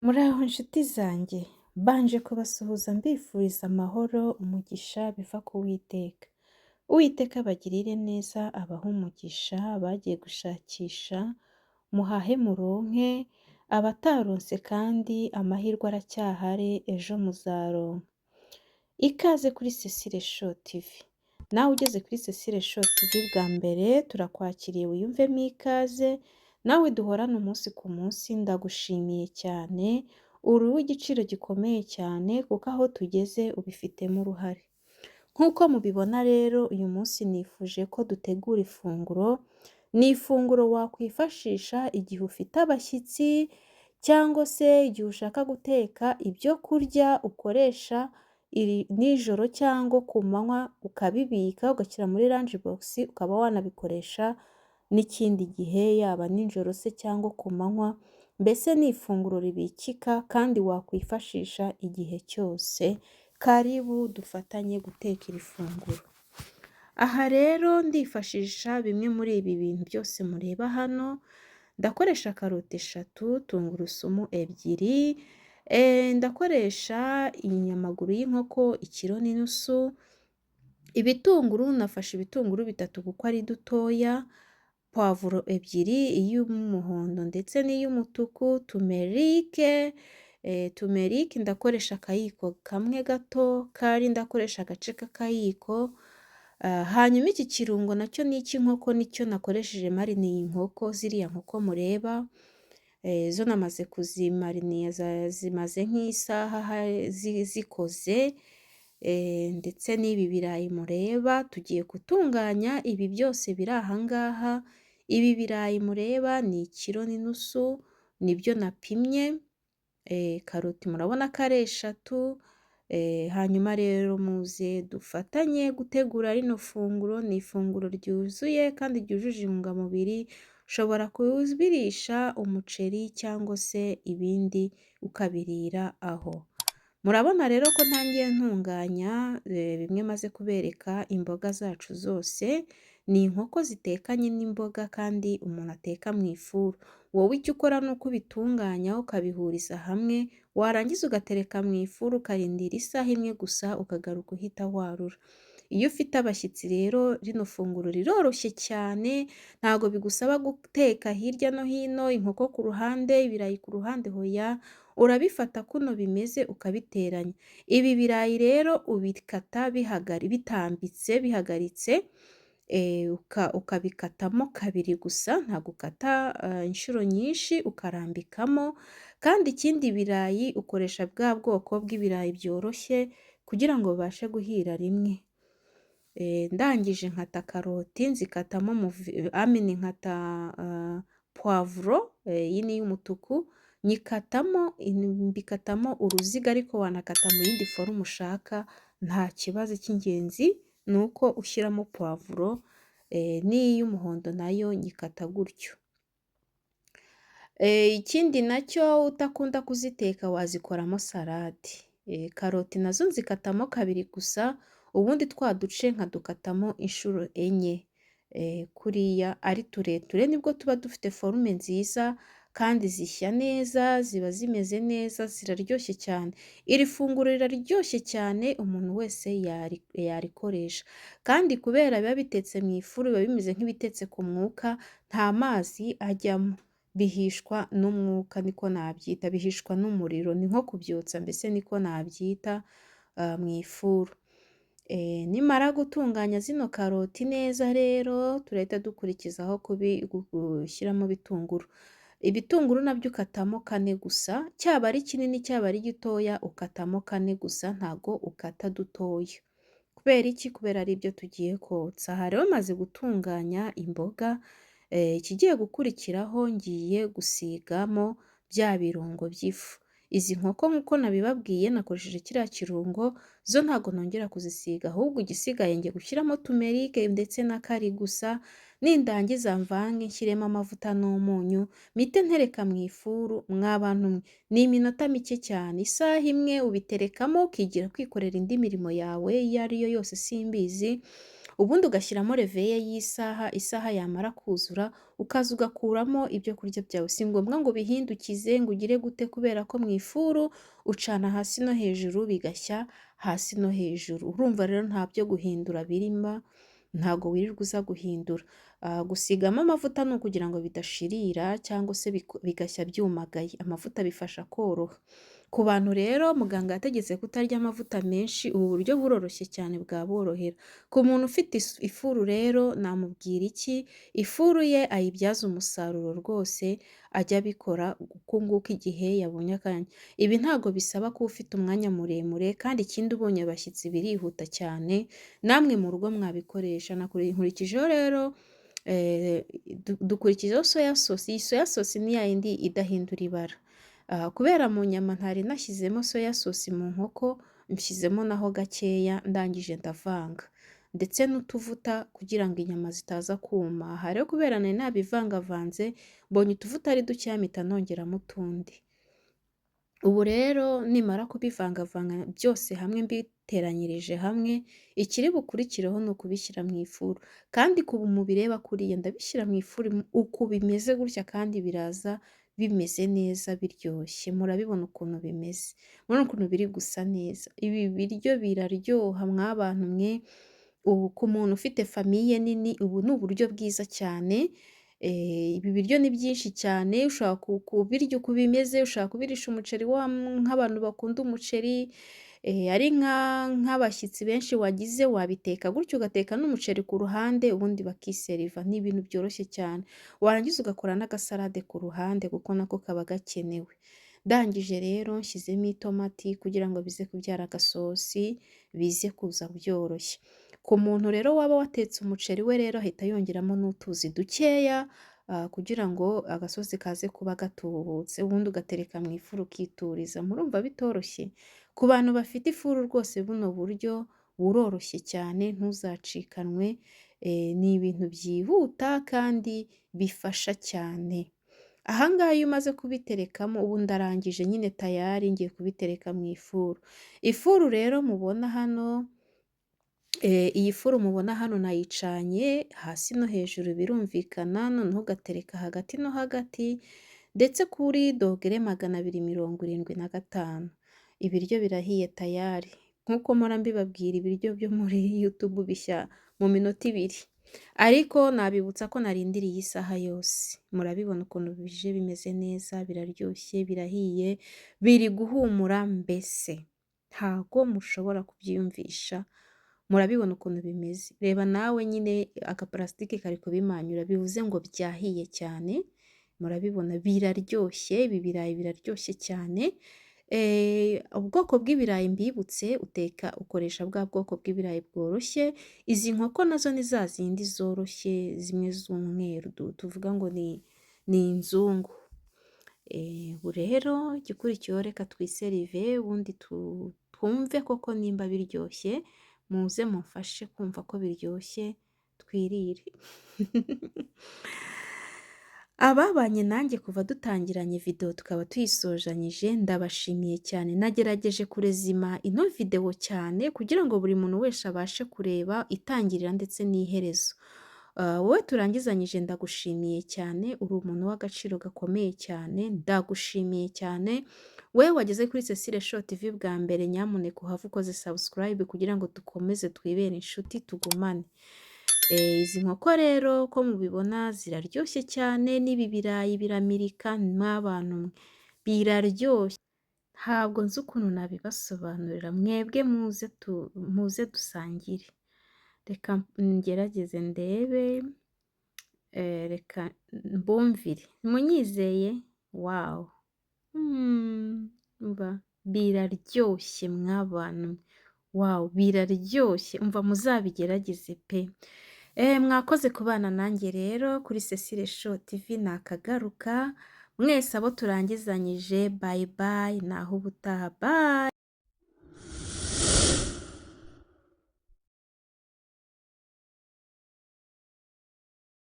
Muraho nshuti zanjye, mbanje kubasuhuza mbifuriza amahoro, umugisha biva ku Uwiteka. Uwiteka abagirire neza, abahe umugisha, abagiye gushakisha muhahe muronke, abataronse kandi amahirwe aracyahari, ejo muzaronka. Ikaze kuri Cecile Show TV. Nawe ugeze kuri Cecile Show TV bwa mbere, turakwakiriye wiyumvemo ikaze, nawe duhorane umunsi ku munsi, ndagushimiye cyane, uri uw'igiciro gikomeye cyane kuko aho tugeze ubifitemo uruhare. Nk'uko mubibona rero, uyu munsi nifuje ko dutegura ifunguro, ni ifunguro wakwifashisha igihe ufite abashyitsi cyangwa se igihe ushaka guteka ibyo kurya ukoresha nijoro cyangwa ku manywa, ukabibika ugashyira muri lunch box, ukaba wanabikoresha n'ikindi gihe, yaba nijoro se cyangwa ku manywa. Mbese ni ifunguro ribikika kandi wakwifashisha igihe cyose. Karibu dufatanye guteka iri funguro. Aha rero ndifashisha bimwe muri ibi bintu byose mureba hano. Ndakoresha karoti 3, tungurusumu 2, ndakoresha inyamaguru y'inkoko 1,5 kg. Ibitunguru nafashe ibitunguru 3 kuko ari dutoya, pavuro 2, iy'umuhondo ndetse n'iy'umutuku, tumerike ndakoresha akayiko kamwe gato, kari ndakoresha agace k'akayiko. Hanyuma iki kirungo nacyo ni icy'inkoko, nicyo nakoresheje mariniye inkoko, ziriya nkoko mureba, zo namaze kuzimariniya zimaze nk'isaha zikoze. Ndetse n'ibi birayi mureba, tugiye gutunganya ibi byose biri aha ngaha. Ibi birayi mureba ni 1,5 kg, nibyo napimye. Karoti murabona ko ari 3. Hanyuma rero muze dufatanye gutegura rino funguro. Ni ifunguro ryuzuye kandi ryujuje intungamubiri. Ushobora kubirisha umuceri cyangwa se ibindi ukabirira aho. Murabona rero ko ntangiye ntunganya bimwe maze kubereka. Imboga zacu zose ni inkoko zitekanye n'imboga kandi umuntu ateka mu ifuru. Wowe icyo ukora ni uko ubitunganya ukabihuriza hamwe, warangiza ugatereka mu ifuru, ukarindira isaha imwe gusa, ukagaruka uhita warura. Iyo ufite abashyitsi rero, rino funguro riroroshye cyane, ntabwo bigusaba guteka hirya no hino, inkoko ku ruhande, ibirayi ku ruhande, hoya. Urabifata kuno bimeze ukabiteranya. Ibi birayi rero ubikata bitambitse, bihagaritse, ukabikatamo kabiri gusa, ntabwo ukata inshuro nyinshi, ukarambikamo. Kandi ikindi, birayi ukoresha bwa bwoko bw'ibirayi byoroshye kugira ngo babashe guhira rimwe. Ndangije nkata karoti, nzikatamo nkata poivro, iyi ni y'umutuku, mbikatamo uruziga, ariko wanakata mu yindi forume ushaka, nta kibazo. Cy'ingenzi ni uko ushyiramo poivro, n'iy'umuhondo nayo nyikata gutyo. Ikindi nacyo, utakunda kuziteka wazikoramo salade. Karoti nazo nzikatamo kabiri gusa, ubundi twa duce nkadukatamo inshuro 4. Kuriya ari tureture nibwo tuba dufite forume nziza kandi zishya neza, ziba zimeze neza, ziraryoshye cyane. Iri funguro riraryoshye cyane, umuntu wese yarikoresha. Kandi kubera biba bitetse mu ifuru, biba bimeze nk'ibitetse ku mwuka, nta mazi ajyamo. Bihishwa n'umwuka, niko nabyita, bihishwa n'umuriro, ni nko kubyotsa, mbese niko nabyita mu ifuru. Nimara gutunganya zino karoti neza rero, turahita dukurikizaho gushyiramo ibitunguru. Ibitunguru nabyo ukatamo 4 gusa, cyaba ari kinini cyaba ari gitoya, ukatamo 4 gusa, ntago ukata dutoya. Kubera iki? Kubera ari ibyo tugiye kotsa. Aha rero maze gutunganya imboga, ikigiye gukurikiraho ngiye gusigamo bya birungo by'ifu. Izi nkoko nk'uko nabibabwiye nakoresheje kiriya kirungo, zo ntago nongera kuzisiga, ahubwo igisigaye ngiye gushyiramo tumerike ndetse na kari gusa. Nindangiza mvange nshyiremo amavuta n'umunyu, mpite ntereka mu ifuru. Mwabantu mwe, ni iminota mike cyane, isaha imwe ubiterekamo, ukigira kwikorera indi mirimo yawe iyo ari yo yose simbizi. ubundi ugashyiramo reveye y'isaha, isaha yamara kuzura ukaza ugakuramo ibyo kurya byawe. Si ngombwa ngo ubihindukize ngo ugire gute, kubera ko mu ifuru ucana hasi no hejuru bigashya hasi no hejuru. Urumva rero nta byo guhindura birimo, ntago wirirwa uza guhindura. Gusigamo amavuta ni ukugira ngo bidashirira cyangwa se bigashya byumagaye. Amavuta bifasha koroha. Ku bantu rero muganga yategetse kutarya amavuta menshi, ubu buryo buroroshye cyane bwaborohera. Ku muntu ufite ifuru rero namubwira iki? Ifuru ye ayibyaza umusaruro rwose, ajya abikora uku nguku igihe yabonye akanya. Ibi ntago bisaba kuba ufite umwanya muremure, kandi ikindi ubonye abashyitsi birihuta cyane, namwe mu rugo mwabikoresha. Nkurikijeho rero dukurikijeho soya sauce. Iyi soya sauce ni yayindi idahindura ibara. Kubera mu nyama ntari nashyizemo soya sauce, mu nkoko nshyizemo naho gakeya, ndangije ndavanga ndetse n'utuvuta kugira ngo inyama zitaza kuma. Aha rero kubera nari nabivangavanze, mbonye utuvuta ari dukeya mpita nongeramo utundi. Ubu rero nimara kubivangavanga byose hamwe, mbiteranyirije hamwe, ikiri bukurikireho ni ukubishyira mu ifuru. Kandi ku mubireba kuriya ndabishyira mu ifuru uku bimeze gutya, kandi biraza bimeze neza biryoshye. Murabibona ukuntu bimeze, murabona ukuntu biri gusa neza. Ibi biryo biraryoha mwabantu mwe. Ubu ku muntu ufite famiye nini, ubu ni uburyo bwiza cyane. Ibi biryo ni byinshi cyane, ushobora kubirya uko bimeze, ushobora kubirisha umuceri nk'abantu bakunda umuceri, ari nk'abashyitsi benshi wagize, wabiteka gutyo ugateka n'umuceri ku ruhande, ubundi bakiseriva. Ni ibintu byoroshye cyane. Warangiza ugakora n'agasalade ku ruhande kuko nako kaba gakenewe. Ndangije rero nshyizemo itomati kugira ngo bize kubyara agasosi, bize kuza byoroshye. Ku muntu rero waba watetse umuceri we rero ahita yongeramo n'utuzi dukeya, kugira ngo agasosi kaze kuba gatubutse, ubundi ugatereka mu ifuru ukituriza. Murumva bitoroshye? Ku bantu bafite ifuru rwose buno buryo buroroshye cyane, ntuzacikanwe. Ni ibintu byihuta kandi bifasha cyane. Aha ngaha iyo umaze kubiterekamo, ubu ndarangije nyine tayari ngiye kubitereka mu ifuru. Ifuru rero mubona hano, iyi furu mubona hano nayicanye hasi no hejuru birumvikana, noneho ugatereka hagati no hagati, ndetse kuri dogere 275. Ibiryo birahiye tayari. Nk'uko mpora mbibabwira, ibiryo byo muri YouTube bishya mu minota 2. Ariko nabibutsa ko narindiriye isaha yose. Murabibona ukuntu bije bimeze neza, biraryoshye, birahiye, biri guhumura mbese. Ntago mushobora kubyiyumvisha. Murabibona ukuntu bimeze. Reba nawe nyine agaparasitike kari kubimanyura, bivuze ngo byahiye cyane. Murabibona biraryoshye, ibi birayi biraryoshye cyane. Ubwoko bw'ibirayi mbibutse, ukoresha bwa bwoko bw'ibirayi bworoshye. Izi nkoko nazo ni za zindi zoroshye, zimwe z'umweru tuvuga ngo ni inzungu. Ubu rero igikurikiyeho reka twiserive, ubundi twumve koko nimba biryoshye. Muze mumfashe kumva ko biryoshye, twirire. Ababanye nanjye kuva dutangiranye video tukaba tuyisojanyije, ndabashimiye cyane. Nagerageje kurezima ino video cyane kugira ngo buri muntu wese abashe kureba itangirira ndetse n'iherezo. Wowe turangizanyije ndagushimiye cyane, uri umuntu w'agaciro gakomeye cyane, ndagushimiye cyane. Wewe wageze kuri Cecile Show TV bwa mbere, nyamuneka uhave ukoze subscribe kugira ngo dukomeze twibere inshuti tugumane. Izi nkoko rero ko mubibona ziraryoshye cyane, n'ibi birayi biramirika mw'abantu, biraryoshye. Ntabwo nzi ukuntu nabibasobanurira, mwebwe muze dusangire. Reka ngerageze ndebe, reka mbumvire. Munyizeye? Wow. Umva biraryoshye mw'abantu. Wow, biraryoshye. Umva muzabigerageze pe. Mwakoze kubana nanjye rero kuri Cecile Show TV. Nakagaruka mwese abo turangizanyije. Bye bye, naho ubutaha. Bye.